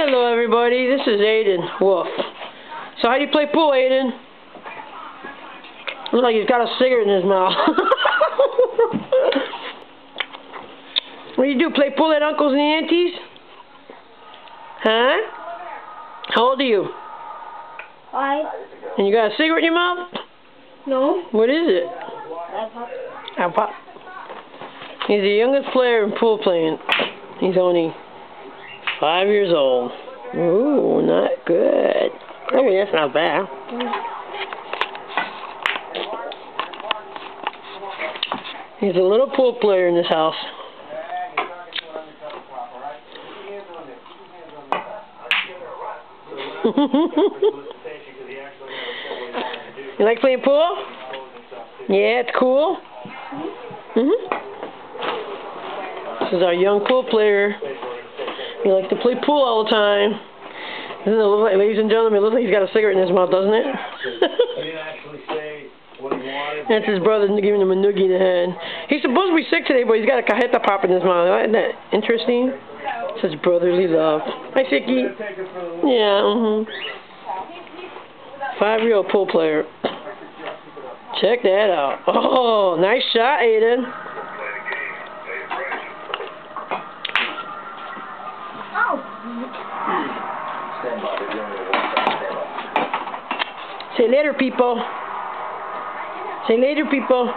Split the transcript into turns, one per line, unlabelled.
Hello everybody, this is Aiden Wolf. So how do you play pool, Aiden? Looks like he's got a cigarette in his mouth. What do you do, play pool at uncles and aunties? Huh? How old are you?
5.
And you got a cigarette in your mouth?
No.
What is it? Pop. He's the youngest player in pool playing. He's only 5 years old. Ooh, not good. I mean, that's not bad. He's a little pool player in this house. You like playing pool? Yeah, it's cool. This is our young pool player. He likes to play pool all the time. Doesn't it look like, ladies and gentlemen, it looks like he's got a cigarette in his mouth, doesn't it? That's his brother giving him a noogie in the head. He's supposed to be sick today, but he's got a cajeta pop in his mouth. Isn't that interesting? Such brotherly love. Hi, Sicky. Yeah, 5-year-old pool player. Check that out. Oh, nice shot, Aiden. Say later, people. Say later, people.